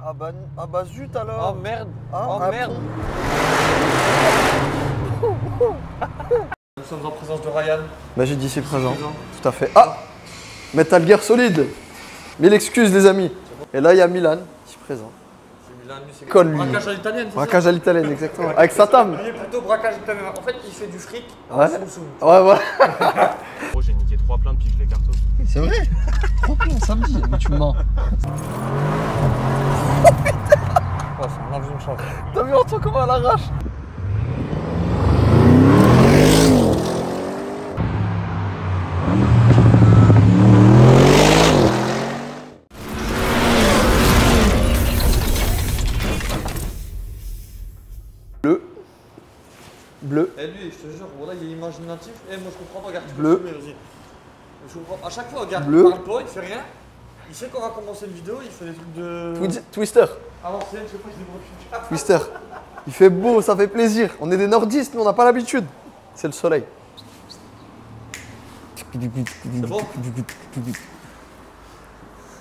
Ah bah zut alors. Oh merde. Ah, Oh ah, merde. Nous sommes en présence de Ryan. Bah j'ai dit c'est présent. présent. Tout à fait. Ah, Metal Gear Solid. Mille excuses les amis. Et là il y a Milan qui est présent. C'est Milan, lui, c'est Colle, lui. braquage à l'italienne, c'est Braquage à l'italienne exactement. Avec sa table. ça? Lui, plutôt braquage à l'italienne. En fait, il fait du fric. Ouais. en soum-soum. Ouais ouais. Gros, j'ai niqué 3 pleins depuis que je les cartos. C'est vrai. Trop bien samedi. Mais tu me mens. Oh, c'est un avion de chance. T'as vu Antoine comment elle arrache? Bleu. Et lui, je te jure, voilà, il est imaginatif. Et moi, je comprends pas, regarde, tu peux Bleu. filmer aussi. Je comprends. À chaque fois, regarde, Bleu. il parle pas, il fait rien. Il sait qu'on va commencer une vidéo, il fait des trucs de. Twister. À l'ancienne, je sais pas, il est Twister. Il fait beau, ça fait plaisir. On est des nordistes, nous on n'a pas l'habitude. C'est le soleil. C'est bon.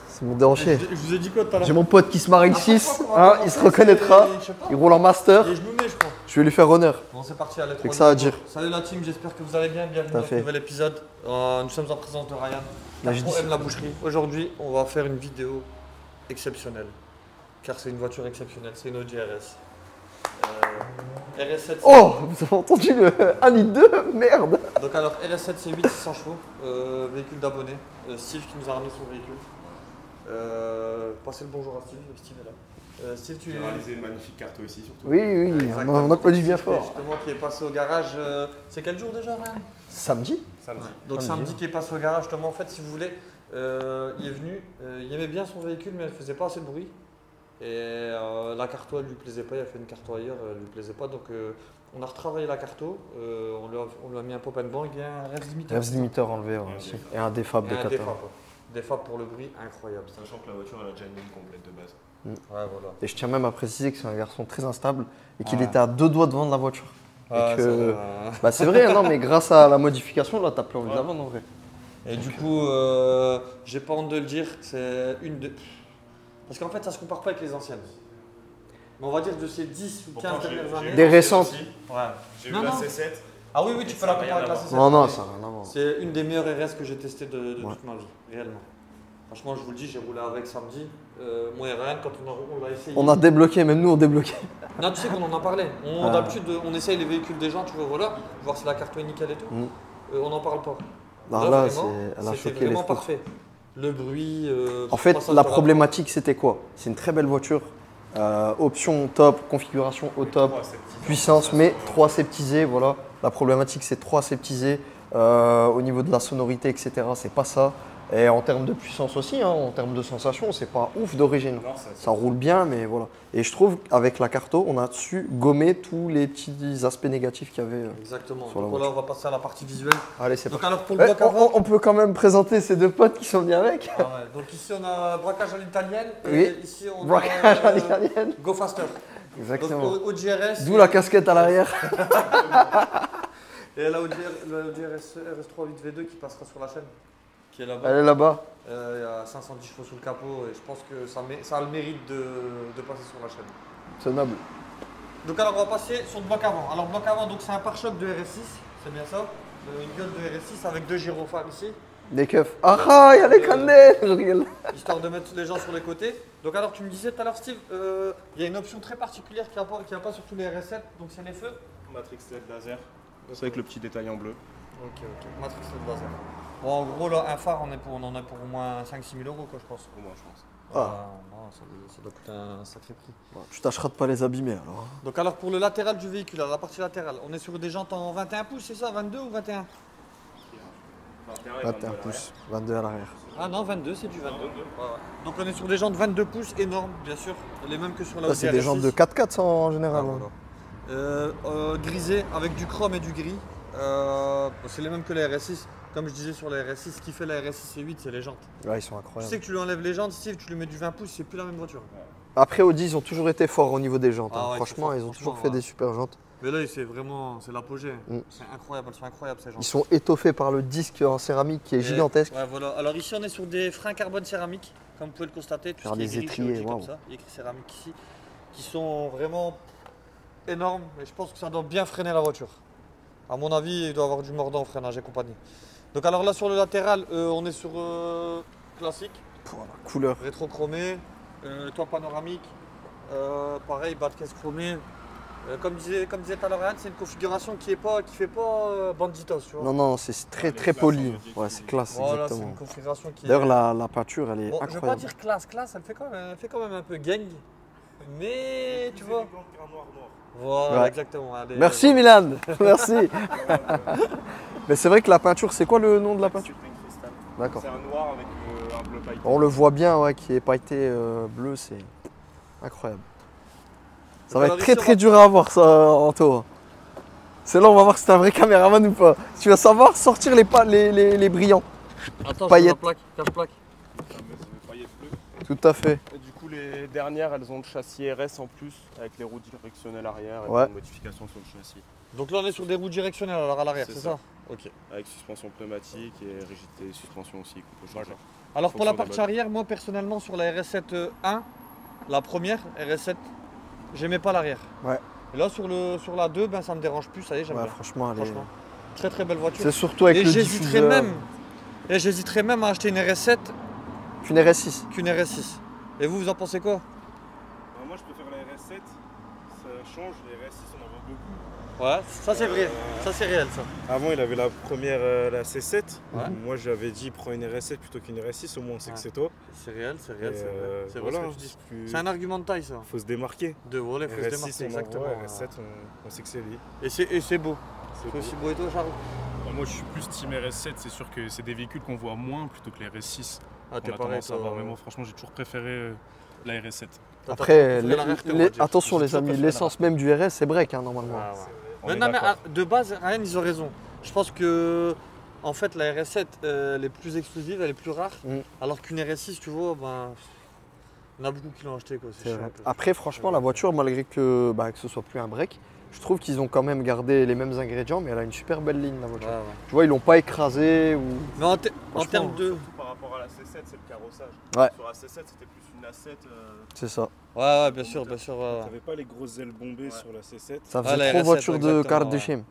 C'est mon déhanché. Je vous ai dit quoi tout à l'heure? J'ai mon pote qui se marie le À chaque 6, fois qu'on va il se commencer, reconnaîtra. je sais pas. Il roule en master. Et je me mets, je crois. Je vais lui faire honneur. Bon, c'est parti, allez. Fait que ça à dire. Salut la team, j'espère que vous allez bien. Bienvenue Tout à dans ce fait. nouvel épisode. Nous sommes en présence de Ryan. Là, j'ai dit- On aime la boucherie. Aujourd'hui, on va faire une vidéo exceptionnelle. Car c'est une voiture exceptionnelle, c'est une Audi RS. RS7. Oh, vous avez entendu le 1 litre 2? Merde. Donc alors RS7 c'est 8600 chevaux, véhicule d'abonné. Steve qui nous a ramené son véhicule. Passez le bonjour à Steve, Steve est là. Steve, tu J'ai réalisé une magnifique carte aussi, surtout. Oui, oui, Exactement. on applaudit bien Steve, fort. Justement qui est passé au garage. C'est quel jour déjà, Ryan? Samedi? Samedi. Donc Samedi. samedi qui est passé au garage, justement en fait si vous voulez, il est venu, il aimait bien son véhicule mais elle faisait pas assez de bruit. Et la carto elle lui plaisait pas, il a fait une carto ailleurs, elle lui plaisait pas donc on a retravaillé la carto, on lui a mis un pop and bang et un revs limiter. Revs limiteur enlevé ouais, Ouais, aussi. défab. Et un défab Et de un 14. défab, quoi. Défab pour le bruit, incroyable. Sachant que la voiture elle a déjà une ligne complète de base. Ouais voilà. Et je tiens même à préciser que c'est un garçon très instable et qu'il Ouais. était à 2 doigts de vendre la voiture. Ah, que- Bah c'est vrai, non mais grâce à la modification, là t'as plus envie de la vendre en vrai. Et du coup, j'ai pas honte de le dire, c'est une de. Parce qu'en fait, ça se compare pas avec les anciennes. Mais on va dire de ces 10 ou 15 dernières années. Des récentes. Ouais. J'ai eu Non, la non. C7. Ah oui, oui, tu Et peux ça la a comparer rien avec la à voir. C7. Non, non, mais ça n'a rien à voir. C'est une des meilleures RS que j'ai testées de Ouais. toute ma vie, réellement. Franchement, je vous le dis, j'ai roulé avec samedi. Moi et Ryan, quand on l'a essayé. On a débloqué, même nous on débloqué. Non, tu sais qu'on en a parlé. Ah. D'habitude, on essaye les véhicules des gens, tu vois, voilà, voir si la carte est nickel et tout. Mm. On n'en parle pas. Alors là, vraiment, elle a c'était choqué les vraiment fous. parfait. Le bruit. En fait, passage la de problématique c'était quoi? C'est une très belle voiture. Option top, configuration au top, puissance, mais trop aseptisé. Voilà. La problématique c'est trop aseptisé. Au niveau de la sonorité, etc., c'est pas ça. Et en termes de puissance aussi, hein, en termes de sensation, c'est pas ouf d'origine. Non, Ça roule bien, mais voilà. Et je trouve qu'avec la Carto, on a su gommer tous les petits aspects négatifs qu'il y avait. Exactement. Sur la Donc voilà, on va passer à la partie visuelle. Allez, c'est Donc parti. alors pour le Eh, bloc avant. on peut quand même présenter ces deux potes qui sont venus avec. Ah ouais, donc ici on a braquage à l'italienne. Oui. Et ici on Braquage a à l'italienne. Go Faster. Exactement. Donc Audi RS. D'où la casquette à l'arrière. Et la Audi RS3 8V2 qui passera sur la chaîne. Qui est là-bas. Elle est là-bas. Il y a 510 chevaux sous le capot et je pense que ça a le mérite de passer sur la chaîne. C'est noble. Donc alors on va passer sur le bloc avant. Alors bloc avant, donc c'est un pare-choc de RS6, c'est bien ça. Une gueule de RS6 avec deux gyrophares ici, Des keufs. Ah ah, il y a les cannelles. Je rigole. histoire de mettre les gens sur les côtés. Donc alors tu me disais tout à l'heure Steve, il y a une option très particulière qu'il n'y a pas sur tous les RS7, donc c'est les feux. Matrix LED laser. C'est avec le petit détail en bleu. Ok, Matrix LED laser. Bon en gros là, un phare on en a pour au moins 5-6 000 € quoi je pense. Au moins, je pense. Non, ça doit coûter un sacré prix. Tu tâcheras de pas les abîmer alors. Donc alors pour le latéral du véhicule, alors la partie latérale, on est sur des jantes en 21 pouces, c'est ça, 22 ou 21? 21 pouces, 22 à l'arrière. Ah non, 22, c'est du 22. Ouais, ouais. Donc on est sur des jantes 22 pouces énormes, bien sûr, les mêmes que sur la Ça, Audi c'est des RS6. jantes de 4x4 ça, en Ah, général. hein. voilà. Grisé avec du chrome et du gris. C'est les mêmes que la RS6. Comme je disais sur la RS6, ce qui fait la RS6 et 8, c'est les jantes. Ouais, ils sont Tu incroyables. sais que tu lui enlèves les jantes, Steve, tu lui mets du 20 pouces, c'est plus la même voiture. Après, Audi, ils ont toujours été forts au niveau des jantes. Ah hein. ouais, Franchement, c'est fort, ils ont toujours franchement, fait ouais. des super jantes. Mais là, c'est vraiment, c'est l'apogée. Mm. C'est incroyable, elles sont incroyables ces gens. Ils sont étoffés par le disque en céramique qui est gigantesque. Ouais, voilà. Alors ici, on est sur des freins carbone céramique, comme vous pouvez le constater. Tout Faire ce qui est des gris, étriers, chirurgie comme waouh. ça. Il y a écrit céramique ici, qui sont vraiment énormes. Et je pense que ça doit bien freiner la voiture. À mon avis, il doit avoir du mordant au freinage et compagnie. Donc alors là, sur le latéral, on est sur classique, Pour la couleur. rétro-chromé, toit panoramique, pareil, bas de caisse chromé. Comme disait tout à l'heure Ryan, c'est une configuration qui fait pas banditos, tu vois. Non, non, c'est très très poli. Ouais, c'est classe, Voilà, c'est exactement. une configuration qui D'ailleurs, la peinture, elle est bon, je vais pas incroyable. dire classe, elle fait quand même un peu gang. Mais tu vois. Voilà, Ouais. exactement. Allez, Merci Milan, merci. Mais c'est vrai que la peinture, c'est quoi le nom de la peinture? D'accord. C'est un noir avec un bleu pailleté. On le voit bien, ouais, qui est pailleté bleu, c'est incroyable. Ça va Alors être très ici, on très va- dur à avoir ça, Anto. C'est là, on va voir si c'est un vrai caméraman ou pas. Tu vas savoir sortir les brillants. Attends, paillettes. cache-plaque. Tout à fait. Et du coup, les dernières, elles ont le châssis RS en plus, avec les roues directionnelles arrière et Ouais. une modification sur le châssis. Donc là, on est sur des roues directionnelles alors à l'arrière, C'est c'est ça. ça. Ok. Avec suspension pneumatique et rigidité suspension aussi qu'on peut changer. Alors pour la Fonction des partie arrière, moi personnellement sur la RS7 1, la première RS7, j'aimais pas l'arrière. Ouais. Et là sur la 2, ben ça me dérange plus, ça y est, j'aime Ouais, bien. franchement, elle est- Franchement. Très très belle voiture. c'est surtout avec Et le j'hésiterais diffuseur. même à acheter une RS7 Qu'une RS6. qu'une RS6. Et vous en pensez quoi? Moi, je préfère la RS7, ça change, les RS6, on en voit beaucoup. Ouais, ça c'est vrai, ça c'est réel ça. Avant, il avait la première, la C7. Ouais. Moi, j'avais dit prends une RS7 plutôt qu'une RS6, au moins on sait Ouais. que c'est toi. C'est réel, c'est Et, réel, c'est vrai. C'est vrai voilà, ce que tu dis. plus- C'est un argument de taille ça. faut se démarquer. De voler, faut se RS6, démarquer, on exactement. envoie, RS7, on sait que c'est lui. Et c'est beau. C'est C'est aussi beau et toi Charles? Moi je suis plus team RS7, c'est sûr que c'est des véhicules qu'on voit moins plutôt que les RS6. Ah On t'es a pareil tendance à toi. voir, mais moi franchement j'ai toujours préféré la RS7. Après, préféré l'arrière que on va dire. attention J'ai les toujours amis, préféré l'essence même du RS, c'est break hein, normalement. Ah, ouais. On Mais est non, mais d'accord. de base, Ryan, ils ont raison. Je pense que en fait la RS7 elle est plus exclusive, elle est plus rare. Mm. Alors qu'une RS6, tu vois, ben, il y en a beaucoup qui l'ont acheté quoi. C'est C'est vrai. chiant, un peu. Après, franchement, la voiture, malgré que ce soit plus un break, je trouve qu'ils ont quand même gardé les mêmes ingrédients, mais elle a une super belle ligne la voiture. Ouais, ouais. Tu vois, ils l'ont pas écrasé ou. Mais en Franchement, termes de. Surtout par rapport à la C7, c'est le carrossage. Ouais. Sur la C7, c'était plus une A7. C'est ça. Ouais, bien sûr, bien sûr. T'avais pas les grosses ailes bombées sur la C7. Ça Ah, faisait la trop RS7, voiture de exactement, carte de ouais. chien.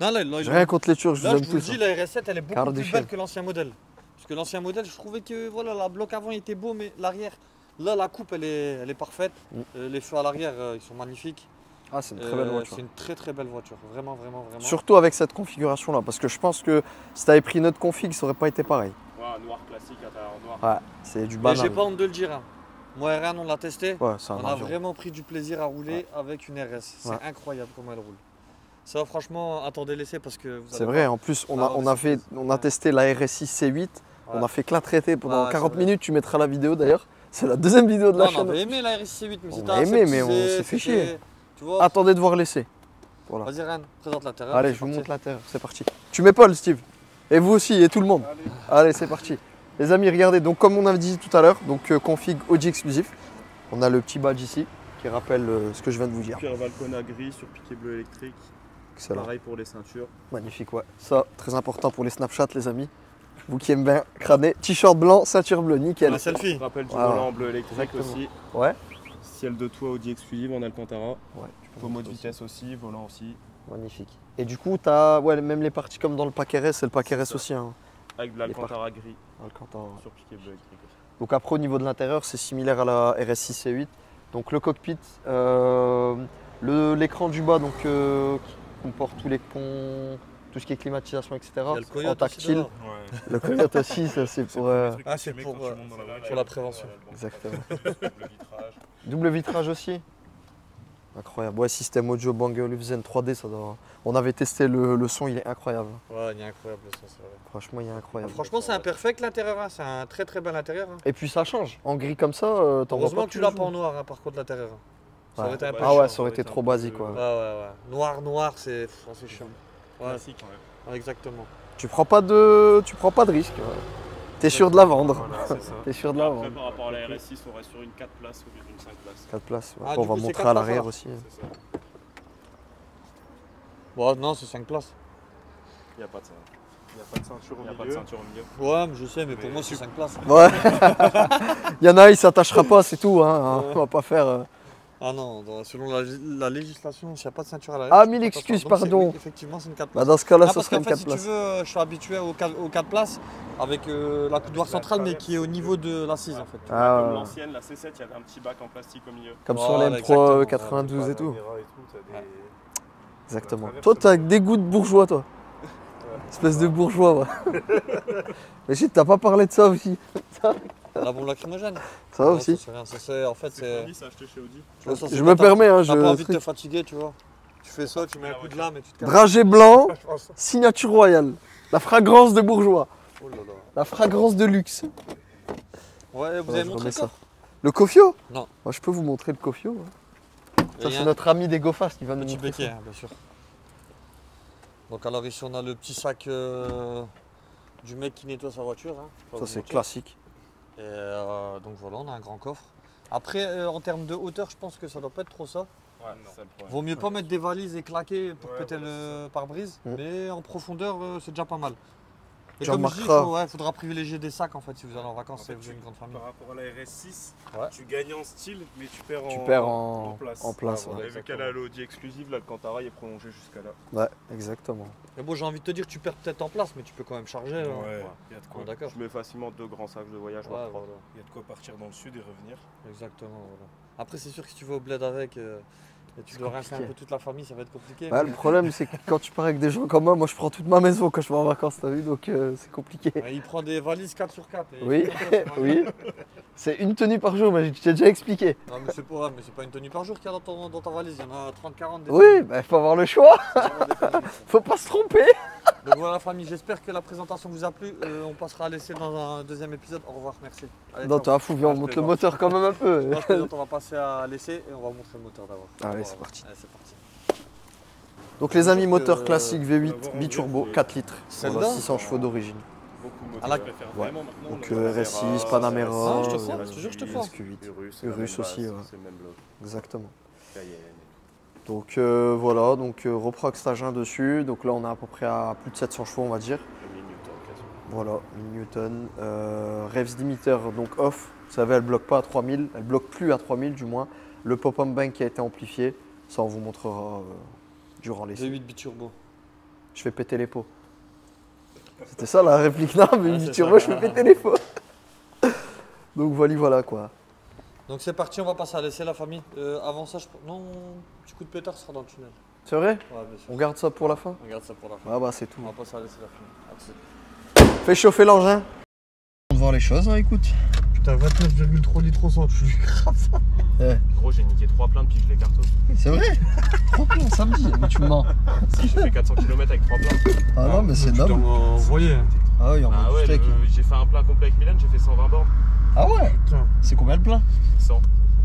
Non, là, J'ai rien contre les Turcs, je là, vous je aime vous le tous. dis, hein. la RS7 elle est beaucoup Quart plus de belle chien. que l'ancien modèle. Parce que l'ancien modèle, je trouvais que voilà, la bloc avant était beau, mais l'arrière, là la coupe elle est parfaite. Mm. Les feux à l'arrière ils sont magnifiques. Ah, c'est une très belle voiture. C'est une très très belle voiture, vraiment, vraiment, vraiment. Surtout avec cette configuration là, parce que je pense que si t'avais pris notre config, ça aurait pas été pareil. Ouais, noir classique, intérieur noir. Ouais, c'est du Mais j'ai banal. pas honte de le dire. Hein. Moi et Ryan, on l'a testé. Ouais, c'est un On a avion. vraiment pris du plaisir à rouler avec une RS. C'est Ouais. incroyable comment elle roule. Ça, franchement, attendez l'essai parce que vous C'est allez vrai, voir. en plus, Ah, ouais, on a testé la RS6 C8, on Ouais. a fait que la traiter pendant Ah, 40 c'est vrai. minutes, tu mettras la vidéo d'ailleurs. C'est la deuxième vidéo de la Non, on chaîne. avait aimé la RS8, mais On c'était a assez aimé, mais on petit, s'est fait c'était- chier. Tu vois. Attendez de voir l'essai. Voilà. Vas-y, Ryan, présente l'intérieur. Allez, c'est je vous parti. montre l'intérieur, c'est parti. Tu m'épaules, Steve. Et vous aussi, et tout le monde. Allez, c'est parti. Les amis, regardez, donc comme on avait dit tout à l'heure, donc config Audi exclusif. On a le petit badge ici qui rappelle ce que je viens de vous dire. Cuir Valcona gris sur piquet bleu électrique. Excellent. Pareil pour les ceintures. Magnifique, ouais. Ça, très important pour les Snapchat, les amis. Vous qui aimez bien crâner. T-shirt blanc, ceinture bleue, nickel. Un selfie. Rappel du Voilà. volant en bleu électrique Exactement. aussi. Ouais. Ciel de toit Audi exclusive en Alcantara. Ouais, tu peux Pommeau de montrer aussi. vitesse aussi, volant aussi. Magnifique. Et du coup, tu as même les parties comme dans le pack RS, c'est le pack RS ça. aussi. Hein. Avec de l'Alcantara gris Alcantara, ouais. sur piquet bleu électrique aussi. Donc après, au niveau de l'intérieur, c'est similaire à la RS6 C8. Donc le cockpit, l'écran du bas donc, qui comporte tous les ponts, tout ce qui est climatisation, etc. Il y a le En coyote aussi tactile. dedans. Ouais. Le coyote aussi, ça c'est pour... Ah, c'est pour, pour la prévention. Exactement. Le vitrage. Double vitrage aussi. Incroyable. Ouais, système audio Bang Olufsen 3D, ça doit... On avait testé le son, il est incroyable. Ouais, il est incroyable le son, c'est vrai. Franchement, il est incroyable. Franchement, c'est un perfect l'intérieur, hein. C'est un très très bel intérieur. Hein. Et puis ça change. En gris comme ça, t'en vois Heureusement pas que tu tous l'as les pas en jours. noir, hein, par contre, l'intérieur. Ça Ouais. aurait été un peu Ah chiant. ouais, ça aurait été trop basique. Ouais, Ouais. ouais, ouais. Noir, c'est chiant. Ouais, Classique. ouais, exactement. Tu prends pas de risque. Ouais. T'es sûr de la vendre. Voilà, c'est ça. T'es sûr de la Après, vendre. par rapport à la RS6, on reste sur une 4 places au lieu d'une 5 places. 4 places. Ouais. Ah, on du va coup, c'est montrer 4 à places, l'arrière ça. aussi. C'est ça. Bon, non, c'est 5 places. Il n'y a pas de ça. Il n'y a pas de ceinture au milieu. Il n'y a pas de ceinture au milieu. Ouais, mais je sais, mais pour moi, c'est 5 places. Ouais. Il y en a un, il s'attachera pas, c'est tout. Hein. On va pas faire. Ah non, selon la législation, s'il n'y a pas de ceinture à l'arrière. Ah, tu peux 1000 pas excuses, t'asseoir. Donc, pardon. oui, effectivement, c'est une 4 Bah, places. dans ce cas-là, Ah, ça parce serait qu'en une fait, 4 si places. tu veux, je suis habitué aux 4 places avec la coudoir centrale, mais qui est au niveau de l'assise en fait. Ah, Comme ouais. l'ancienne, la C7, il y avait un petit bac en plastique au milieu. Comme sur Voilà, les exactement. M3 92 et tout. Ouais. Exactement. travers, Toi, c'est t'as des goûts de bourgeois, toi. Espèce de bourgeois, ouais. Mais shit, t'as pas parlé de ça aussi. La bombe lacrymogène. Ça va Non, aussi. c'est rien. C'est en fait, c'est. C'est acheté chez Audi. tu vois, ça, c'est Je quand me t'as- permets, hein, T'as pas envie de te je. fatiguer, tu vois. Tu fais ça, tu mets un coup de lame et tu te casses. Dragé blanc, signature royale. La fragrance de bourgeois. Oh là là. La fragrance de luxe. Ouais, vous Ouais, avez je montré remets ça. Le Cofio? Non. Moi, je peux vous montrer le Cofio. Hein. Il Ça, y a c'est un notre ami des GoFast qui va nous petit montrer béquet, ça. hein, bien sûr. Donc alors ici on a le petit sac du mec qui nettoie sa voiture. Hein, faut pas Ça, vous c'est mentir. classique. Et donc voilà, on a un grand coffre. Après, en termes de hauteur, je pense que ça doit pas être trop ça. Ouais, c'est ça le problème. Vaut mieux pas mettre des valises et claquer pour Ouais, péter voilà, le pare-brise, Mm. mais en profondeur, c'est déjà pas mal. Et Tu comme je dis, remarqueras. faudra privilégier des sacs en fait si vous allez en vacances En fait, et vous avez une grande famille. Par rapport à la RS6, Ouais. tu gagnes en style, mais tu perds en, Tu perds en place. en place, Ah, ouais. voilà, vu qu'elle a l'Audi exclusive, l'Alcantara est prolongé jusqu'à là. Ouais, exactement. Mais bon, j'ai envie de te dire, tu perds peut-être en place, mais tu peux quand même charger. hein. Ouais, il y a de Ah, quoi. d'accord. Je mets facilement 2 grands sacs de voyage. Ouais, voire trois. voilà. Il y a de quoi partir dans le sud et revenir. Exactement. Voilà. Après, c'est sûr que si tu vas au bled avec et tu C'est dois rincer un compliqué. peu toute la famille, ça va être compliqué. Ouais, mais- le problème, c'est que quand tu pars avec des gens comme moi je prends toute ma maison quand je vais en vacances, t'as vu, donc c'est compliqué. Ouais, il prend des valises 4 sur 4. et Oui, il fait comme ça, oui. C'est une tenue par jour, mais je t'ai déjà expliqué. Non, mais c'est pas une tenue par jour qu'il y a dans ta valise, il y en a 30-40. des Oui, bah, faut avoir le choix, tenues. Vraiment des conneries. faut pas se tromper. Donc voilà, la famille, j'espère que la présentation vous a plu. On passera à l'essai dans un deuxième épisode. Au revoir, merci. Allez, Non, ciao. t'es un fou, viens, on je monte le plaisante. moteur quand même un peu. Non, je plaisante, on va passer à l'essai et on va montrer le moteur d'abord. Allez, Au revoir. c'est parti. Allez, c'est parti. Donc les amis, Donc, moteur classique avoir V8 en biturbo, vrai, 4 litres, Celle-là, voilà, 600 chevaux d'origine. Beaucoup de À la- moteurs. Je préfère ouais. vraiment maintenant Donc le RS6, Panamera, Panamera, Ah, je te crois, je te jure, je te crois. SQ8, Urus, Urus aussi, ouais. c'est le même bloc. exactement. Cayenne. Donc voilà, donc reproc stage 1 dessus, donc là on est à peu près à plus de 700 chevaux on va dire. 1000 Newton, quasiment. Voilà, 1000 Newton. Revs limiter donc off, vous savez elle bloque pas à 3000, elle bloque plus à 3000 du moins. Le pop-up bank qui a été amplifié, ça on vous montrera durant l'essai. V8 biturbo. Je fais péter les pots. C'était ça la réplique, non mais Ouais, du c'est turbo ça. je fais péter les pots. Donc voilà quoi. Donc c'est parti, on va passer à l'essai la famille. Avant ça, non, petit coup de pétard sera dans le tunnel. C'est vrai? Ouais, bien sûr. On garde ça pour la fin? On regarde ça pour la fin. Ah bah c'est tout. On va passer à l'essai la famille. À tout de suite. Fais chauffer l'engin. On va voir les choses, hein, écoute. Putain, 29,3 litres au 100, je suis grave ça. Gros, j'ai niqué 3 pleins depuis que je les cartos. C'est vrai? Trop bien samedi, mais tu me mens. Si, j'ai fait 400 km avec 3 pleins. Ah non mais c'est Tu dois noble. m'envoyer. Ah oui, on Ah va ouais, du steak. j'ai fait un plein complet avec Milan, j'ai fait 120 bornes. Ah ouais? Putain. C'est combien le plein? 100.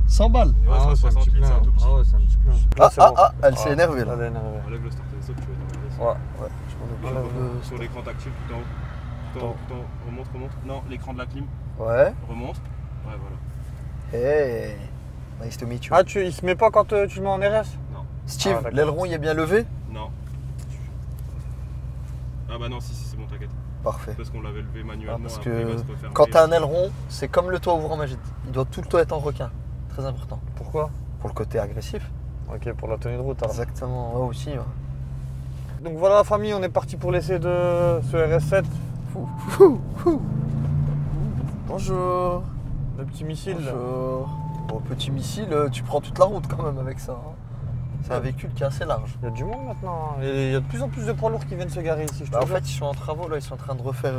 100 balles. Ouais, Ah ouais, c'est un 160 petit litres, c'est plein. un tout petit. Ah ouais, c'est un petit plein. Elle s'est énervée là. Elle est énervée. Enlève le starter des autres, tu vas Ouais, ouais, je m'en occupe. Sur l'écran tactile tout en haut. Tout en haut, tout en haut. Remonte. Non, l'écran de la clim. Ouais. Remonte. Ouais, voilà. Hey, nice to meet you. Ah, il se met pas quand tu le mets en RS? Steve, ah, d'accord. l'aileron il est bien levé? Non. Ah bah non, si, c'est bon, t'inquiète. Parfait. Parce qu'on l'avait levé manuellement. parce après, que il va se refermer. Quand t'as un aileron, c'est comme le toit ouvrant Magid. Il doit tout le temps être en requin. Très important. Pourquoi? Pour le côté agressif. Ok, pour la tenue de route. Alors. Exactement, ouais aussi. Ouais. Donc voilà la famille, on est parti pour l'essai de ce RS7. Bonjour. Le petit missile. Bonjour. Bon, petit missile, tu prends toute la route quand même avec ça. hein. C'est un véhicule qui est assez large. Il y a du monde maintenant. hein. Et il y a de plus en plus de poids lourds qui viennent se garer ici. Je te Bah, en jure. fait, ils sont en travaux là, ils sont en train de refaire.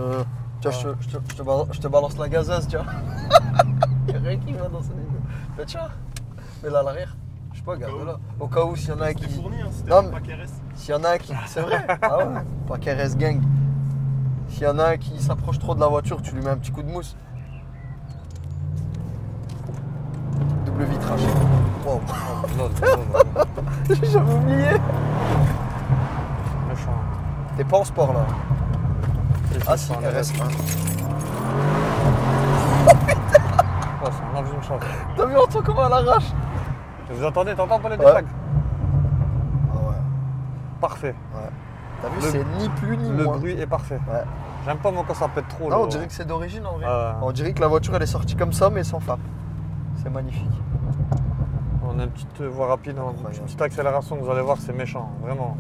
Tu vois, Ah. je te balance la gazeuse, tu vois. Il y a rien qui va dans ce niveau. Mais tu vois, mets là à l'arrière. Je sais pas, garde là. Au cas où s'il y en a un qui. C'était fourni, hein, c'était Non, un mais- pack RS. S'il y en a un qui. C'est vrai. Ah ouais, pas KRS Gang. S'il y en a un qui s'approche trop de la voiture, tu lui mets un petit coup de mousse. Double vitrage. Wow. J'avais oublié. Méchant. T'es pas en sport là. Ah C'est si, un RS1. Oh, c'est un avion de chasse. T'as vu, on entend comment elle arrache? Vous entendez, t'entends pas les Ouais. déflags? Ah ouais. parfait. Ouais. T'as vu, Le- c'est ni plus ni Le moins. bruit est parfait. Ouais. J'aime pas moi quand ça pète trop. Non, là. on dirait que c'est d'origine en vrai. Ah, On dirait que la voiture elle est sortie comme ça mais sans frappe. C'est magnifique. on a une petite voie rapide, hein, Incroyable. une petite accélération, vous allez voir, c'est méchant, vraiment.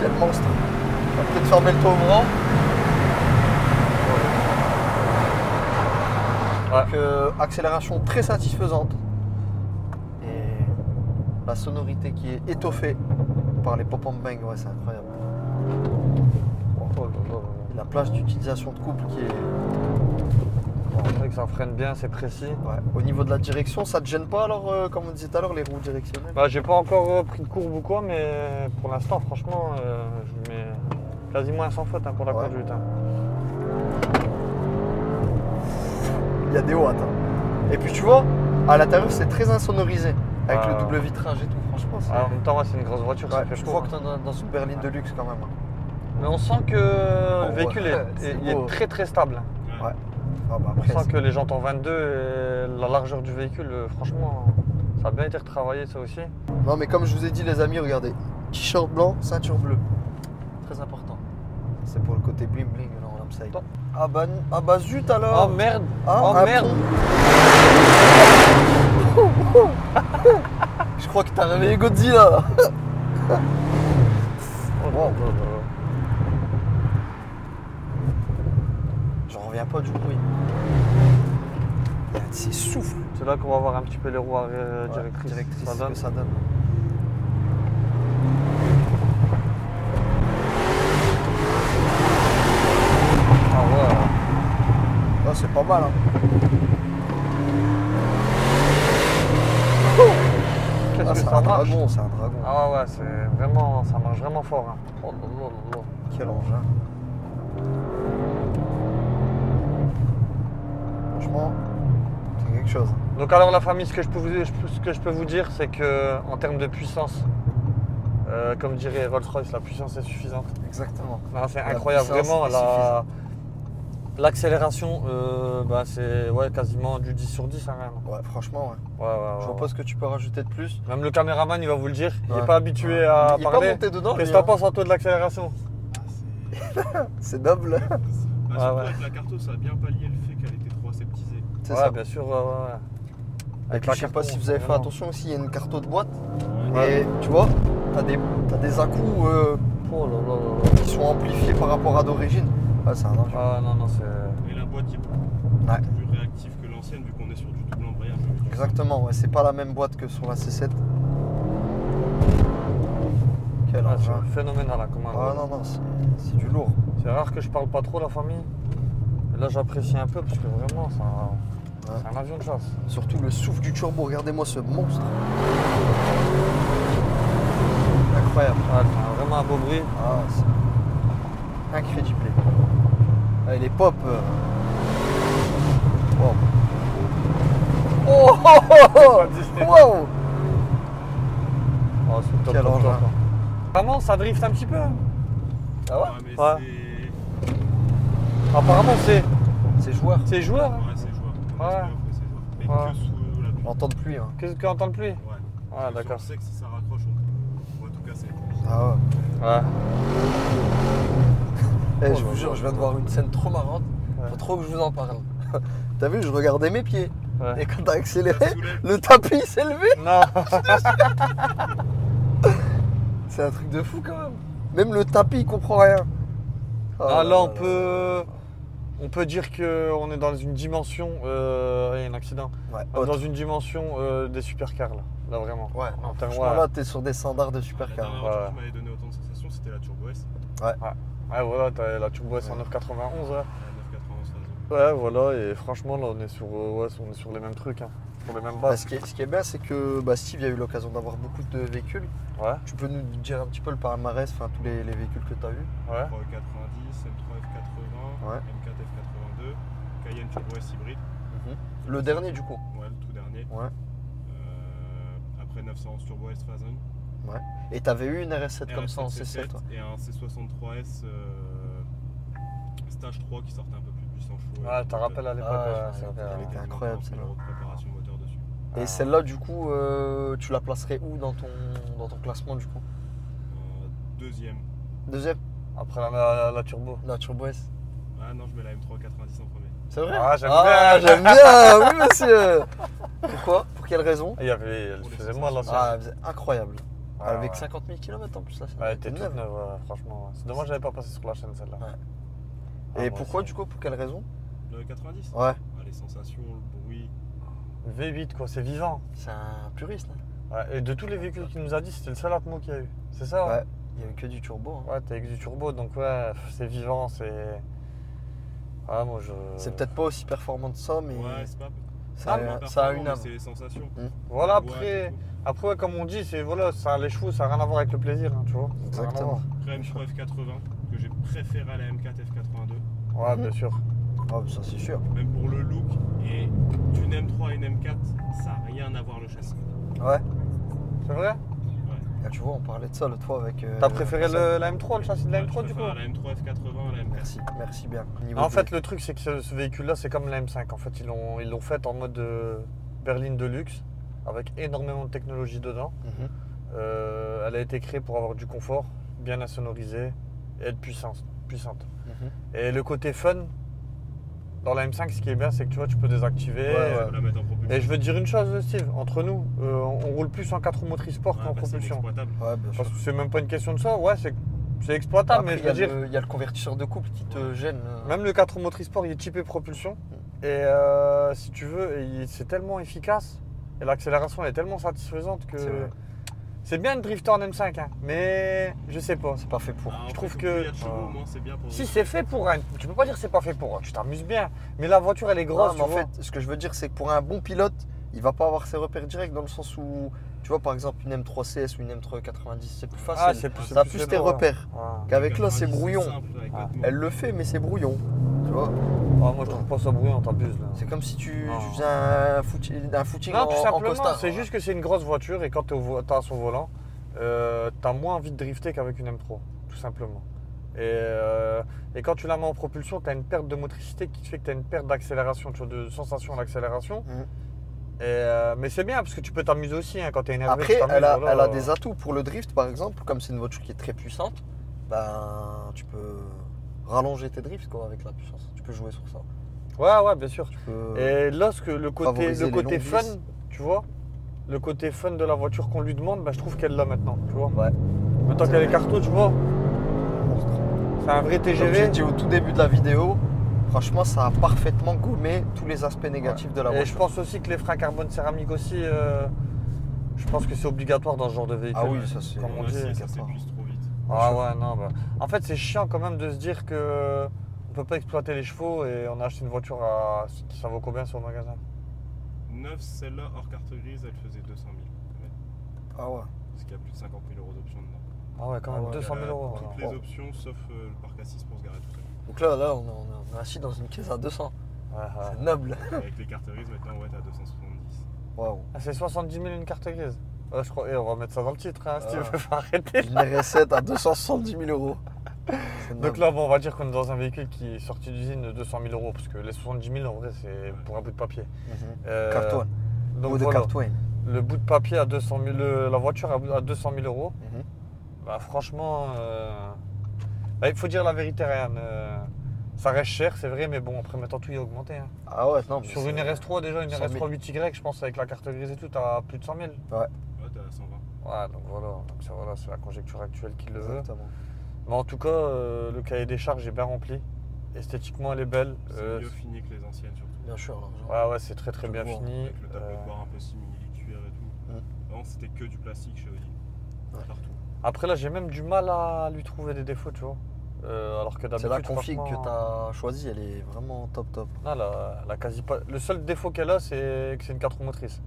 Quel monstre. On va peut-être fermer le toit ouvrant. Ouais. Donc, accélération très satisfaisante. Et la sonorité qui est étoffée par les pop-on bang, ouais, c'est incroyable. Oh là là là. Et la plage d'utilisation de couple qui est. C'est vrai que ça freine bien, c'est précis. Ouais. Au niveau de la direction, ça te gêne pas alors, comme on disait tout à l'heure, les roues directionnelles? Bah, j'ai pas encore pris de courbe ou quoi, mais pour l'instant, franchement, je mets quasiment un sans faute hein, pour la Ouais. conduite. Hein. Il y a des watts. Hein. Et puis tu vois, à l'intérieur c'est très insonorisé. Avec Ah. le double vitrage et tout, franchement c'est. Ah, en même temps, ouais, c'est une grosse voiture, ça Ouais, fait je chaud, crois hein. que t'es dans une berline de luxe quand même. Hein. Mais on sent que le véhicule ouais, est, c'est il est beau. très très stable. Ouais. Ah bah On après, sent que les jantes en 22 et la largeur du véhicule, franchement, ça a bien été retravaillé ça aussi. non mais comme je vous ai dit les amis, regardez. T-shirt blanc, ceinture bleue. Très important. C'est pour le côté bling bling là en upside. Attends. Ah bah zut alors. Oh merde. Ah, Oh un merde. pont. Je crois que t'as réveillé Godzilla là. Oh, J'en reviens pas du bruit. Il y a de ces souffles. C'est là qu'on va voir un petit peu les roues directrices. Directrice, Ça ce donne. que ça donne. Ah ouais. Ah, c'est pas mal. Hein. Qu'est-ce Ah, que c'est ça un marche. dragon, c'est un dragon. Ah ouais, c'est vraiment, ça marche vraiment fort. Hein. Oh là là là là. Quel engin. Franchement, c'est quelque chose. Donc alors la famille, ce que je peux vous dire, c'est que en termes de puissance, comme dirait Rolls-Royce, la puissance est suffisante. Exactement. Non, c'est La incroyable, puissance vraiment. est suffisante. L'accélération, bah, c'est ouais, quasiment du 10 sur 10 hein, même. Ouais, franchement, ouais. Ouais, ouais, Je vois ouais, pas ce que tu peux rajouter de plus. Même le caméraman, il va vous le dire. Il Ouais. n'est pas habitué à Il est pas parler. monté dedans, Qu'est-ce lui, que t'en hein. penses, Antoine, de l'accélération? C'est noble. Bah, Ouais, surtout ouais. avec la carto, ça a bien pallié le fait qu'elle était trop aseptisée. C'est Ouais, ça. bien sûr, ouais, ouais. Et puis, je sais pas si vous avez fait vraiment. attention aussi, il y a une carte de boîte. Ouais. Et tu vois, t'as des à-coups Oh là là là là. qui sont amplifiés par rapport à d'origine. Ah, c'est un enjeu. Ah non, non, c'est. Et la boîte est Ouais. beaucoup plus réactive que l'ancienne vu qu'on est sur du double embrayage. Exactement, ouais, c'est pas la même boîte que sur la C7. Quel Ah, engin. c'est phénoménal, hein, comme un Ah gros. non, non, c'est du lourd. C'est rare que je parle pas trop, la famille. Et là, j'apprécie un peu parce que vraiment, Ouais. c'est un avion de chasse. Surtout le souffle du turbo, regardez-moi ce monstre. Incroyable. Ouais, c'est vraiment un beau bruit. Ah, c'est incrédible. Allez, les pop. Wow. Oh, oh, oh, oh. Wow. Oh, c'est top, Quel top, engin. top, hein. Vraiment, ça drift un petit peu. hein. Ah ouais. mais Ouais. Apparemment, C'est joueur. c'est joueur. hein. Ouais, c'est joueur. Ouais. C'est joueur. Mais Ouais. que sous la pluie. En temps de pluie. Hein. Qu'est-ce qu'on entend de pluie? Ouais. Ah, d'accord. On sait que si ça raccroche, on va tout casser. Ah ouais. Ouais. Eh, Oh je là vous jure, là je viens de voir une scène trop marrante. Ouais. Faut trop que je vous en parle. T'as vu, je regardais mes pieds. Ouais. Et quand t'as accéléré, Ça soulève. le tapis s'est levé. Non. C'est un truc de fou quand même. Même le tapis, il comprend rien. Oh Ah, là là, là. on peut dire qu'on est dans une dimension. Il y a un accident. Ouais, On est autre. dans une dimension des supercars là. Là, vraiment. Ouais, En termes- franchement, ouais. là, t'es sur des standards de La supercar. dernière Ouais. voiture qui m'avait donné autant de sensations, c'était la Turbo S. Ouais, voilà, t'as la Turbo S en 991. Ouais. La 991 phase. Ouais, voilà, et franchement, là, on est sur les mêmes trucs, hein, sur les mêmes Bah, bases. ce qui est bien, c'est que Steve a eu l'occasion d'avoir beaucoup de véhicules. Ouais, Tu peux nous dire un petit peu le palmarès, enfin tous les véhicules que tu as eus. ouais. M3 E90, M3 F80, Ouais. M4 F82, Cayenne Turbo S hybride. Le dernier du coup. Ouais, le tout dernier. Ouais. Après 911 Turbo S Phason. Et t'avais eu une RS7 comme ça en RS7 C7 toi. et un C63S Stage 3 qui sortait un peu plus de 800 chevaux. Ouais, t'as rappelé à l'époque, Ah, ouais, je c'est me vrai, rappelle, elle ouais. était incroyable, celle-là. de préparation moteur dessus. Et celle-là, du coup, tu la placerais où dans ton classement, du coup? Deuxième. Deuxième? Après la turbo. La Turbo S. Ah non, je mets la M390 en premier. C'est vrai? Ah, j'aime Ah, bien. j'aime bien, oui, monsieur. Pourquoi? Pour quelle raison? Elle Pour les faisait mal l'ancienne. Ah, c'est incroyable. Ouais, Avec ouais. 50 000 km en plus, là. Ouais, elle était toute neuve, franchement. Ouais. C'est dommage que j'avais pas passé sur la chaîne celle-là. Ouais. Ah, Et moi pourquoi, aussi. du coup? Pour quelle raison? Le 90. Ouais. Ah, les sensations, le bruit. V8 quoi, c'est vivant. C'est un puriste, là. Ouais, et de tous les véhicules qu'il nous a dit, c'était le seul atmo qu'il y a eu. C'est ça? Ouais. Il n'y a eu que du turbo. Hein. Ouais, t'as avec du turbo, donc ouais, c'est vivant, c'est. Ah, moi je. C'est peut-être pas aussi performant que ça, mais Ouais, c'est pas. ça, pas ça a performant, une mais âme. C'est les sensations. Voilà, Ouais, après, tout. après ouais, comme on dit, c'est voilà, ça, les chevaux, ça n'a rien à voir avec le plaisir, hein, tu vois. Ça a rien à Exactement. Après M3 F80, que j'ai préféré à la M4 F82. voir. Ouais, bien sûr. Ah, ça, c'est sûr. Même pour le look. Et d'une M3 à une M4, ça n'a rien à voir le châssis. Ouais. C'est vrai? Ah, tu vois, on parlait de ça l'autre fois avec. T'as préféré la M3, le châssis de la Ouais, M3 je du coup? préfère la M3 F80 à la M4. Merci bien. Niveau En de- fait, le truc, c'est que ce véhicule-là, c'est comme la M5. En fait, ils l'ont fait en mode berline de luxe, avec énormément de technologie dedans. Mhm. Elle a été créée pour avoir du confort, bien insonorisé et être puissante. Mhm. Et le côté fun, dans la M5, ce qui est bien, c'est que tu vois, tu peux désactiver. Ouais, On va la mettre en propulsion. Et je veux te dire une chose, Steve, entre nous, on roule plus en 4 roues motrices sport Ouais, qu'en bah, c'est propulsion. inexploitable. Ouais, bien sûr. Parce que c'est même pas une question de ça, ouais, c'est exploitable, Après, mais je veux dire, il y a le convertisseur de couple qui te gêne. même le 4 roues motrices sport, il est typé propulsion. Et si tu veux, c'est tellement efficace, et l'accélération elle est tellement satisfaisante que. C'est vrai. C'est bien de drifter en M5, hein, mais je sais pas. C'est pas fait pour. Ah, Je après, trouve faut que- il y a de chevaux, moi, c'est bien pour. Si c'est fait pour un. Tu peux pas dire que c'est pas fait pour un. Tu t'amuses bien. Mais la voiture elle est grosse. Non, mais en tu vois. fait, ce que je veux dire, c'est que pour un bon pilote, il va pas avoir ses repères directs dans le sens où, tu vois, par exemple, une M3 CS ou une M3 90, c'est plus facile. Ah, c'est plus. Ça a c'est plus tes bon, repères. ouais. Qu'avec là, c'est 90, brouillon. simple avec Ah. votre mot. Elle le fait, mais c'est brouillon. Tu vois, Ah, moi je trouve pas ça brouillon, t'abuses là. c'est comme si tu Non. faisais un footing Non, en, tout en simplement, costard. c'est juste que c'est une grosse voiture et quand t'as à son volant, t'as moins envie de drifter qu'avec une M3, tout simplement. Et quand tu la mets en propulsion, t'as une perte de motricité qui fait que t'as une perte d'accélération, tu vois, de sensation d'accélération. Mhm. Mais c'est bien parce que tu peux t'amuser aussi hein, quand t'es énervé. Après, tu t'amuses, elle a voilà. des atouts pour le drift, par exemple, comme c'est une voiture qui est très puissante, ben tu peux rallonger tes drifts quoi, avec la puissance. Tu peux jouer sur ça. Ouais, bien sûr. Tu peux... Et lorsque le côté Favoriser les longues fun, glisses. tu vois, le côté fun de la voiture qu'on lui demande, bah, je trouve qu'elle l'a maintenant, tu vois. Ouais. Maintenant qu'elle est carto, tu vois, Monstre. c'est un vrai Comme j'ai TGV. dit au tout début de la vidéo, franchement, ça a parfaitement gommé tous les aspects négatifs de la Et voiture. je pense aussi que les freins carbone céramique aussi, je pense que c'est obligatoire dans ce genre de véhicule. Ah oui, ça c'est. Comme on Ouais, dit, si, ça d'accord. s'épuise trop vite. Ah ouais, non, bah. En fait, c'est chiant quand même de se dire que on peut pas exploiter les chevaux et on a acheté une voiture à. Ça vaut combien sur le magasin? 9, celle-là, hors carte grise, elle faisait 200 000. Ouais. Ah ouais. Parce qu'il y a plus de 50 000 euros d'options dedans. Ah ouais, quand Ah même, ouais. 200 000 euros. Toutes alors. les options sauf le parc assise pour se garer tout seul. Donc là on est assis dans une caisse à 200. Ouais, ouais. C'est noble. Avec les cartes grises, maintenant, ouais, t'as 270. Waouh. Ah, c'est 70 000 une carte grise. Ouais, je crois. Et on va mettre ça dans le titre, hein, Steve, Ah. faut arrêter. Une RS7 à 270 000 euros. C'est Donc noble. là, bon, on va dire qu'on est dans un véhicule qui est sorti d'usine de 200 000 euros, parce que les 70 000, en vrai, c'est pour un bout de papier. Mhm. Cartouane. Donc Ou de voilà, Cartouane. le bout de papier à 200 000, la voiture à 200 000 euros. Mhm. Bah, franchement, il faut dire la vérité, Ryan. Ça reste cher, c'est vrai, mais bon, après, maintenant, tout y a augmenté. Hein. Ah ouais, non. mais Sur c'est- une RS3, déjà, une 100 000. RS3 8Y, je pense, avec la carte grise et tout, t'as plus de 100 000. Ouais, t'as 120. Ouais, donc voilà, c'est la conjecture actuelle qui le veut. Exactement. Mais en tout cas, le cahier des charges est bien rempli. Esthétiquement, elle est belle. C'est mieux fini que les anciennes, surtout. Bien sûr, largement. Ouais, c'est très très Je bien vois. fini. Avec le tableau de bord un peu simili-cuir et tout. Avant, c'était que du plastique chez Audi. Ouais. Partout. Après, là, j'ai même du mal à lui trouver des défauts, tu vois. Alors que C'est d'habitude, la config que franchement, tu as choisie, elle est vraiment top. Non, la quasi pas. Le seul défaut qu'elle a, c'est que c'est une 4 roues motrices.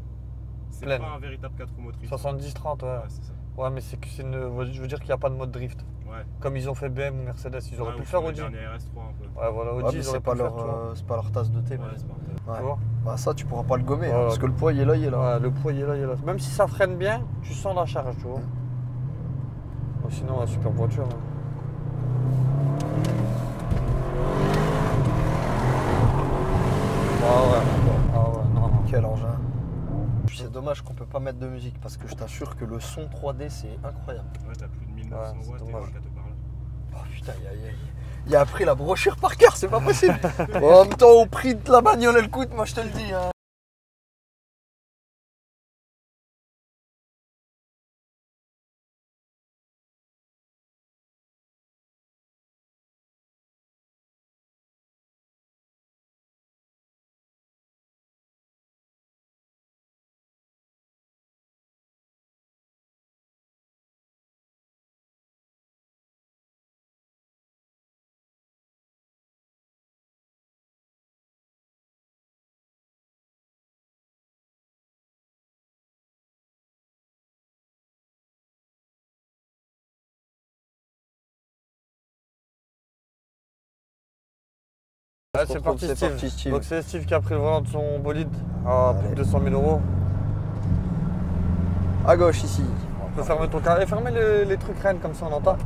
C'est Pleine. pas un véritable 4 roues motrices. 70-30, ouais. Ouais, c'est ça. Ouais, mais c'est que c'est une. Je veux dire qu'il n'y a pas de mode drift. Ouais. Comme ils ont fait BM ou Mercedes, ils auraient Ouais, pu ou le faire sur Audi. le dernier RS3 un peu. Ouais, voilà, Ouais, Audi, mais ils auraient c'est pas, pu le faire, tu vois. c'est pas leur tasse de thé. Ouais, mais- c'est pas Ouais. Tu vois. Bah ça, tu pourras pas le gommer, hein, Voilà. parce que le poids, il est là, il est là. Ouais, le poids, il est là, il est là. Même si ça freine bien, tu sens la charge, tu vois. Bon, sinon, la super voiture. Hein. Ah ouais, non. Quel engin. C'est dommage qu'on peut pas mettre de musique parce que je t'assure que le son 3D c'est incroyable. Ouais, t'as plus de 1900 Ouais, watts c'est et dommage. 24 par là. Oh putain, il a appris la brochure par cœur, c'est pas possible. Bon, en même temps, au prix de la bagnole, elle coûte, moi je te le dis. Hein. Ouais, c'est parti, Steve. Donc c'est Steve qui a pris le volant de son bolide à plus de 200 000 euros. À gauche ici. Tu peux fermer ton carré, fermer les trucs Rennes comme ça on entend.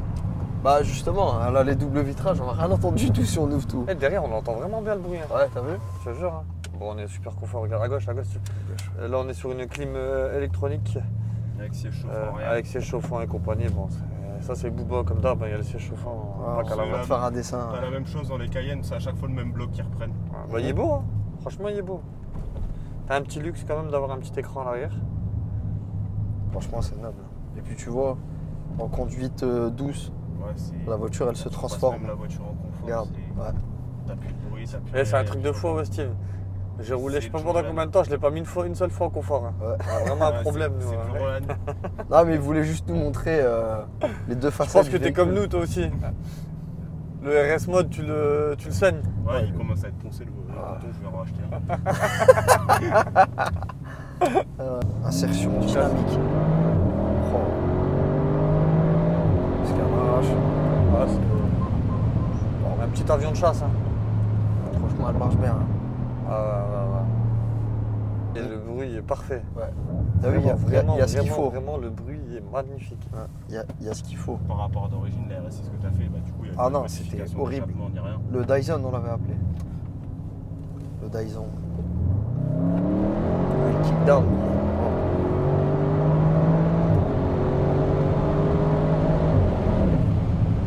Bah justement, hein, là les doubles vitrages, on a rien entendu du tout si on ouvre tout. Et derrière on entend vraiment bien le bruit. Hein. Ouais, t'as vu? Je te jure. Hein. Bon, on est super confort, regarde à gauche. Là on est sur une clim électronique. Avec siège chauffant arrière. Avec siège chauffant et compagnie. Bon, ça c'est Booba comme d'hab, il y a le siège chauffant. Ah, pas qu'à la on va main. te faire un dessin. T'as la même chose dans les Cayennes, c'est à chaque fois le même bloc qui reprennent. Ouais, bah, il est beau, hein. Franchement il est beau. T'as un petit luxe quand même d'avoir un petit écran à l'arrière. Franchement, c'est noble. Et puis tu vois, en conduite douce, Ouais, c'est. la voiture elle se Tu passes transforme. Même la voiture en confort. Regarde, c'est- ouais. T'as plus de bruit, t'as plus. Eh, c'est un rien, truc de tu fou, vois. ouais, Steve. J'ai roulé, je sais pas C'est pendant toujours combien de temps, je l'ai pas mis une seule fois en confort. Hein. Ouais. On a vraiment un Ouais, problème, nous. C'est hein. toujours la nuit. Non, mais il voulait juste nous montrer les deux Je facettes. pense que du t'es comme véhicule. nous, toi aussi. Le RS mode, tu le saignes. Ouais, il commence à être poncé le bouton, je vais en racheter un. Insertion dynamique. Oh. Escadrage. Ah, c'est bon, un petit avion de chasse. Hein. Franchement, elle marche bien. Hein. Et le bruit est parfait. Ouais. T'as vu, il y a ce qu'il faut. Vraiment, le bruit est magnifique. Ouais, il y a ce qu'il faut. Par rapport à d'origine, la RSI, ce que t'as fait, bah du coup, il y a Ah pas de non, modification c'était horrible. d'échappement ni rien. Le Dyson, on l'avait appelé. Le Dyson. Le kickdown.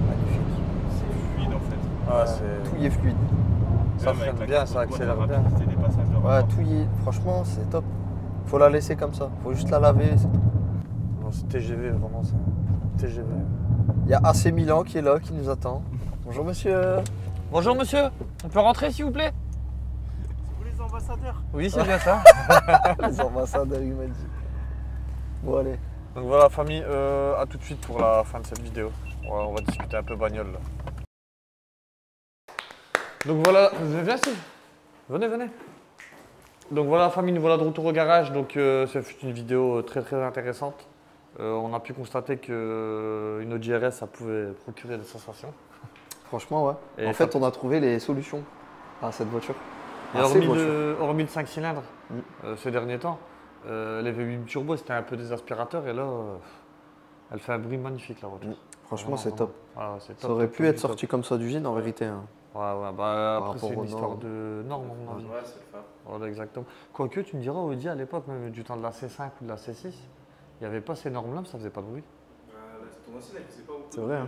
Magnifique. C'est fluide en fait. Ah, c'est... Tout y est fluide. Ça Même avec freine la bien, carte ça de poids, accélère la bien. rapidité des passages de Ouais, rapport. tout y est. Franchement, c'est top. Faut la laisser comme ça. Faut juste la laver. C'est tout. Non, c'est TGV, vraiment, c'est un TGV. Il y a AC Milan qui est là, qui nous attend. Bonjour monsieur. Bonjour monsieur, on peut rentrer s'il vous plaît? C'est vous les ambassadeurs? Oui, c'est bien ça. Les ambassadeurs, il m'a dit. Bon, allez. Donc voilà, famille, à tout de suite pour la fin de cette vidéo. On va discuter un peu bagnole là. Donc voilà, viens Steve, venez. Donc voilà famille, nous voilà de retour au garage. Donc c'est une vidéo très intéressante. On a pu constater qu'une Audi RS ça pouvait procurer des sensations. Franchement, ouais. Et en fait, on a trouvé les solutions à cette voiture. Et À ces voitures. hormis le 5 cylindres, Mm. ces derniers temps, les V8 turbo c'était un peu des aspirateurs et là, elle fait un bruit magnifique la voiture. Franchement, Vraiment, c'est vraiment. top. Ah, c'est top, Ça aurait top, pu top, être top. sorti comme ça d'usine en vérité. Hein. Ouais, bah Par après c'est rapport une aux histoire normes. de normes, à mon avis. Ouais, c'est le phare. Voilà, exactement. Quoique, tu me diras, Audi à l'époque, même du temps de la C5 ou de la C6, il n'y avait pas ces normes-là, mais ça faisait pas de bruit. Ton ancienne, elle faisait pas beaucoup. C'est vrai. Hein.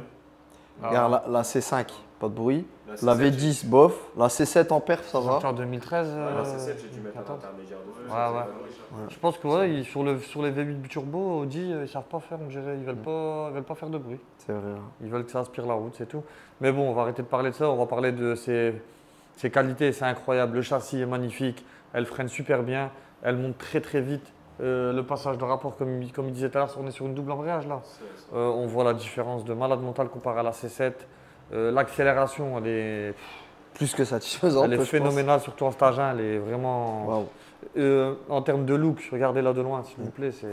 Ah. Regarde, la C5, pas de bruit. La La C7, V10, bof. La C7 en perf, ça va. Sorti en 2013. La C7, j'ai dû mettre un 14. intermédiaire dessus. Ouais, ça faisait ouais. pas de bruit. Je pense que ouais, sur les V8 turbo, Audi, ils savent pas faire, on dirait, ils veulent pas faire de bruit. C'est vrai. Hein. Ils veulent que ça aspire la route, c'est tout. Mais bon, on va arrêter de parler de ça, on va parler de ses qualités, c'est incroyable. Le châssis est magnifique, elle freine super bien, elle monte très vite. Le passage de rapport, comme il disait tout à l'heure, on est sur une double embrayage là. On voit la différence de malade mental comparé à la C7. L'accélération, elle est Plus que satisfaisante. Elle est je pense. phénoménale, surtout en stage 1, elle est vraiment... Waouh. En termes de look, regardez-la de loin s'il vous plaît, c'est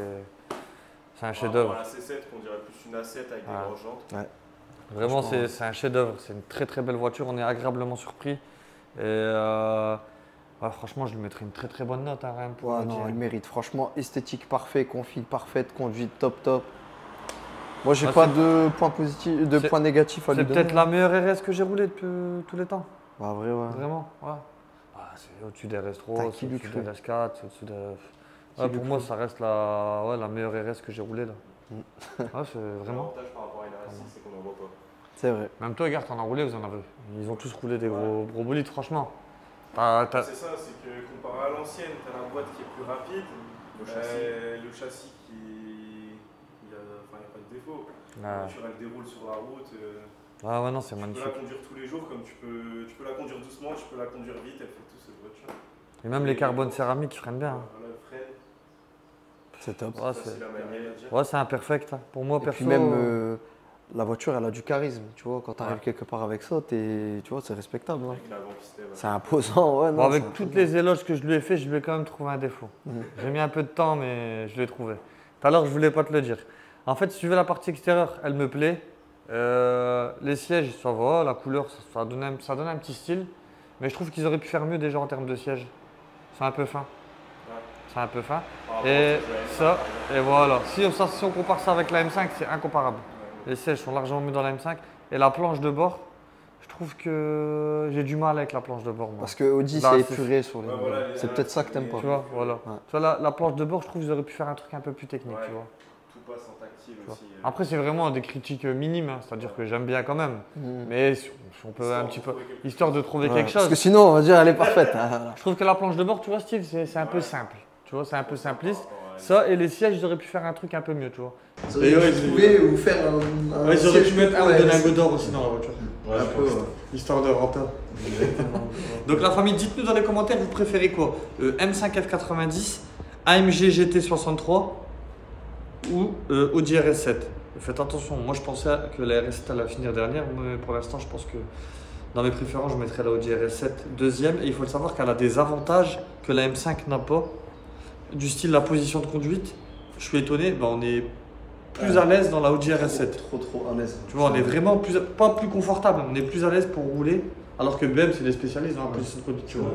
un chef-d'œuvre. La C7, qu'on dirait plus une A7 avec des Ouais. grosses jantes. Vraiment, Franchement, c'est un chef-d'œuvre, c'est une très belle voiture, on est agréablement surpris. Et ouais, franchement, je lui mettrais une très bonne note, hein, rien pour Ouais, le non, dire. elle mérite. Franchement, esthétique parfait, config parfaite, conduite top. Moi, j'ai Ah, pas c'est- de points positifs, de c'est- points négatifs à lui C'est donner. peut-être la meilleure RS que j'ai roulée depuis tous les temps, Bah, vrai, ouais. vraiment. Ouais. Ah, c'est au-dessus des RS3, T'as c'est qui lui au-dessus cru des RS4, c'est au-dessus de... Ouais, pour moi, ça reste la meilleure RS que j'ai roulée là. Ouais, c'est vraiment. L'avantage par rapport à une RS6, c'est qu'on n'en voit pas. C'est vrai. Même toi, regarde, t'en as roulé, vous en avez. Ils ont tous roulé des gros bolides, franchement. C'est ça, c'est que comparé à l'ancienne, tu as la boîte qui est plus rapide, le châssis qui. Il n'y a pas de défaut. La voiture elle déroule sur la route. Ah ouais, non, c'est magnifique. Tu peux la conduire tous les jours, comme tu peux la conduire doucement, tu peux la conduire vite, elle fait tout cette voiture. Et même les carbones céramiques, ils freinent bien. Voilà, le frein. C'est top. Ouais, c'est imperfect. Hein. Pour moi, Et perso. puis même, la voiture, elle a du charisme. Tu vois, quand tu arrives quelque part avec ça, tu vois, c'est respectable. Hein. Avec l'avant qui se lève. C'est imposant. Ouais, non, Bon, avec c'est toutes imposant. les éloges que je lui ai fait, je lui ai quand même trouvé un défaut. J'ai mis un peu de temps, mais je l'ai trouvé. Tout à l'heure, je voulais pas te le dire. En fait, si tu veux la partie extérieure, elle me plaît. Les sièges, ça va. La couleur, ça donne un petit style. Mais je trouve qu'ils auraient pu faire mieux déjà en termes de sièges. C'est un peu fin. C'est un peu fin. Et ça, et voilà. Si on compare ça avec la M5, c'est incomparable. Les sièges sont largement mieux dans la M5. Et la planche de bord, je trouve que j'ai du mal avec la planche de bord. Moi. Parce que Audi, Là, c'est c'est- épuré sur les. voilà, c'est peut-être ça que t'aimes pas. Tu vois, voilà. Ouais. Tu vois, la planche de bord, je trouve qu'ils auraient pu faire un truc un peu plus technique. Ouais. Tu vois. Tout passe en tactile vois. aussi. Après, c'est vraiment des critiques minimes. Hein. C'est-à-dire que j'aime bien quand même. Mais si on peut un petit peu. Histoire de trouver Ouais, quelque Parce chose. que sinon, on va dire, elle est parfaite. Hein. Je trouve que la planche de bord, tu vois, Steve, c'est un peu simple. Tu vois, c'est un peu simpliste. Ça, et les sièges, ils auraient pu faire un truc un peu mieux, tu vois. Vous pouvez ou faire un. Ils auraient pu mettre un ou ouais, deux lingots d'or aussi dans la voiture. un peu, ouais. Histoire de rentrer. Donc la famille, dites-nous dans les commentaires, vous préférez quoi M5 F90, AMG GT63 ou Audi RS7. Faites attention, moi je pensais que la RS7 allait finir dernière, mais pour l'instant je pense que dans mes préférences je mettrais la Audi RS7 deuxième. Et il faut le savoir qu'elle a des avantages que la M5 n'a pas, du style la position de conduite. Je suis étonné, on est plus à l'aise dans la Audi RS7. Trop à l'aise. Tu vois, on est vraiment pas plus confortable, on est plus à l'aise pour rouler, alors que BM c'est des spécialistes dans la position de conduite. Tu vois.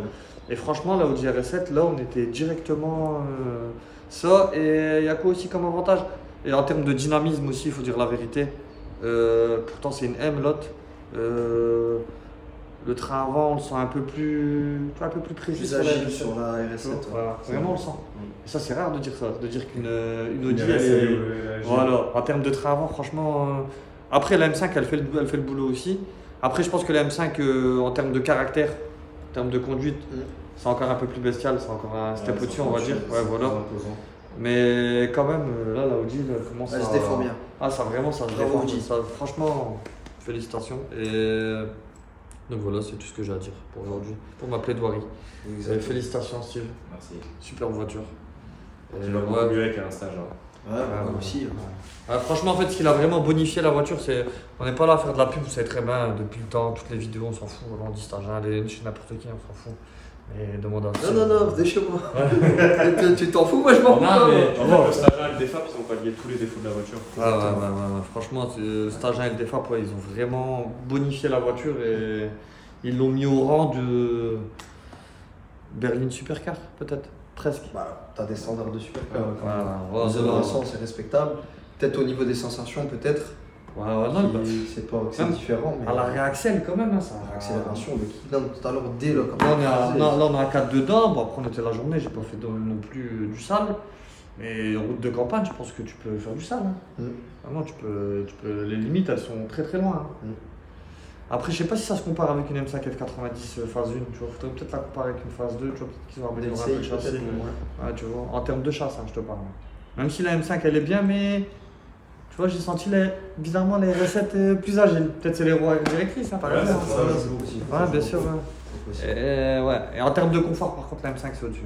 Et franchement, la Audi RS7, là on était directement ça. Et il y a quoi aussi comme avantage? Et en termes de dynamisme aussi, il faut dire la vérité. Pourtant c'est une M l'autre. Le train avant, on le sent un peu plus précis. Plus sur la agile RS7. sur la RS7. ouais. Voilà, vraiment on le sent. Et ça c'est rare de dire ça, de dire qu'une Audi RS7, elle est... Voilà, en termes de train avant, franchement. Après, la M5, elle fait le boulot aussi. Après, je pense que la M5, en termes de caractère, en termes de conduite, c'est encore un peu plus bestial, c'est encore un step au-dessus, on va dire. Ouais, voilà. Mais quand même, là, la Audi, elle commence à. Elle se défend bien. Ah, ça vraiment, ça se Bravo, défend. Audi. Ça, franchement, félicitations. Et donc voilà, c'est tout ce que j'ai à dire pour aujourd'hui, pour ma plaidoirie. Félicitations, Steve. Merci. Superbe voiture. Tu vas beaucoup mieux avec un stagiaire. Ouais, moi aussi. Franchement, en fait, ce qu'il a vraiment bonifié la voiture, c'est. On n'est pas là à faire de la pub, vous savez très bien, depuis le temps, toutes les vidéos, on s'en fout. On dit stagiaire, allez chez n'importe qui, on s'en fout. Mais demande à. Non, venez chez moi. Tu t'en fous, moi je m'en fous. Non, mais. En fait, le stagiaire et le DFAP, ils ont pallié tous les défauts de la voiture. Ouais. Franchement, stagiaire et le DFAP, ils ont vraiment bonifié la voiture et ils l'ont mis au rang de. Berline Supercar, peut-être. Presque. Bah, t'as des standards de supercar. Voilà, Les évaluations, c'est respectable. Peut-être au niveau des sensations, peut-être. non, C'est pas que c'est Même différent. Mais à la réaccélère quand même, hein, ça. l'accélération, le kickdown tout à l'heure, dès le Là, on a un 4 dedans. Bon, après, on était la journée, j'ai pas fait non plus du sale. Mais en route de campagne, je pense que tu peux faire du sale. Hein. Vraiment, tu peux. Les limites, elles sont très très loin. Hein. Après, je sais pas si ça se compare avec une M5 F90 phase 1. Tu vois, faudrait peut-être la comparer avec une phase 2. Tu vois, peut-être qu'ils ont amélioré un peu le châssis. Ouais, tu vois, en termes de chasse, hein, je te parle. Même si la M5 elle est bien, mais. Tu vois, j'ai senti bizarrement les recettes plus agiles. Peut-être c'est les roues directrices, hein, par exemple. Ouais, bien sûr. Et en termes de confort, par contre, la M5 c'est au-dessus.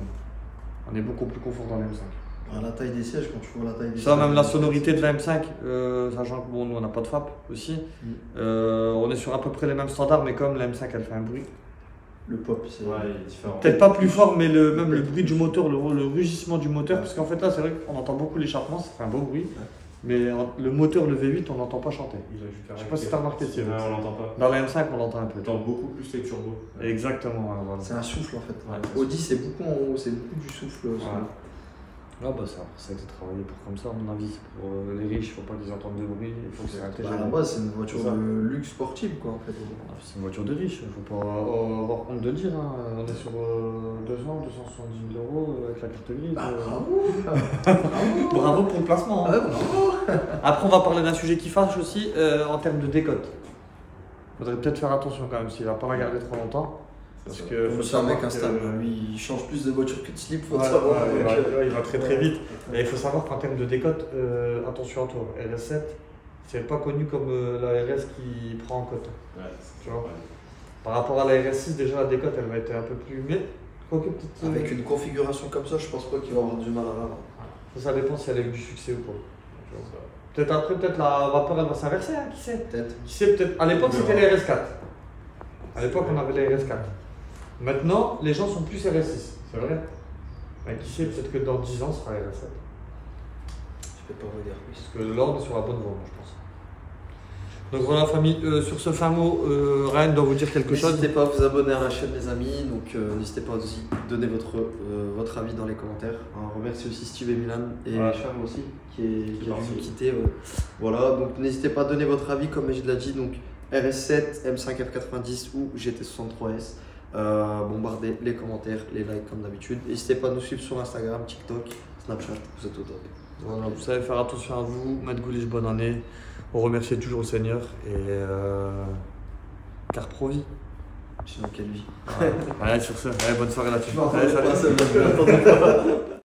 On est beaucoup plus confort dans la M5. La taille des sièges, quand tu vois la taille des Ça, sièges. même la sonorité de la M5, sachant que bon, nous on n'a pas de FAP aussi. On est sur à peu près les mêmes standards, mais comme la M5 elle fait un bruit. Le pop, c'est. Ouais, il est différent. Peut-être pas plus fort, mais même le bruit du moteur, le rugissement du moteur, parce qu'en fait là c'est vrai qu'on entend beaucoup l'échappement, ça fait un beau bruit. Mais le moteur, le V8, on n'entend pas chanter. Je sais pas si t'as remarqué, Steve. Ouais, on l'entend pas. Dans la M5, on l'entend un peu. On entend beaucoup plus les turbos. Exactement, voilà. C'est un souffle en fait. Ouais. Audi, c'est beaucoup en haut, c'est beaucoup du souffle. Ah bah ça a été travaillé pour comme ça à mon avis. Pour les riches, il faut pas qu'ils entendent de bruit, il faut que c'est intelligent. À la base, c'est une voiture de luxe sportive quoi en fait. C'est une voiture de riche, il faut pas avoir honte de le dire. Hein. On est sur 270 000 euros avec la carte grise. Bravo. Bravo pour le placement. Hein. Après, on va parler d'un sujet qui fâche aussi en termes de décote. Il faudrait peut-être faire attention quand même s'il va pas la garder trop longtemps. Parce que c'est un mec instable, lui il change plus de voiture que de slip, faut ouais, savoir. il va très très vite. Mais il faut savoir qu'en termes de décote, attention à toi, RS7, c'est pas connu comme la RS qui prend en cote. Ouais, Tu vois. Par rapport à la RS6, déjà la décote elle va être un peu plus. Mais quoique petite. Avec une configuration comme ça, je pense pas qu'il va avoir du mal à l'avoir. Ça dépend si elle a eu du succès ou pas. Peut-être après, peut-être la vapeur elle va s'inverser, hein, qui sait. Qui sait, peut-être. À l'époque c'était les RS4. À l'époque on avait les RS4. Maintenant, les gens sont plus RS6, c'est vrai. Mais qui sait, peut-être que dans 10 ans, ce sera RS7. Je peux pas vous dire. Parce que là, on est sur la bonne voie, moi, je pense. Donc voilà, famille, sur ce fin mot, Ryan doit vous dire quelque chose. N'hésitez pas à vous abonner à la chaîne, les amis. Donc, n'hésitez pas aussi à donner votre avis dans les commentaires. On remercie aussi Steve et Milan et Charles aussi, qui a dû nous quitter. Voilà, donc n'hésitez pas à donner votre avis, comme je l'ai dit. Donc, RS7, M5 F90 ou GT63S. Bombardez les commentaires, les likes comme d'habitude. N'hésitez pas à nous suivre sur Instagram, TikTok, Snapchat, vous êtes au top. Voilà, vous savez faire attention à vous, Matt Goulish, bonne année. On remercie toujours le Seigneur et car Provi. Sinon, quelle vie. Allez, sur ce, allez, bonne soirée là-dessus. Allez, salut.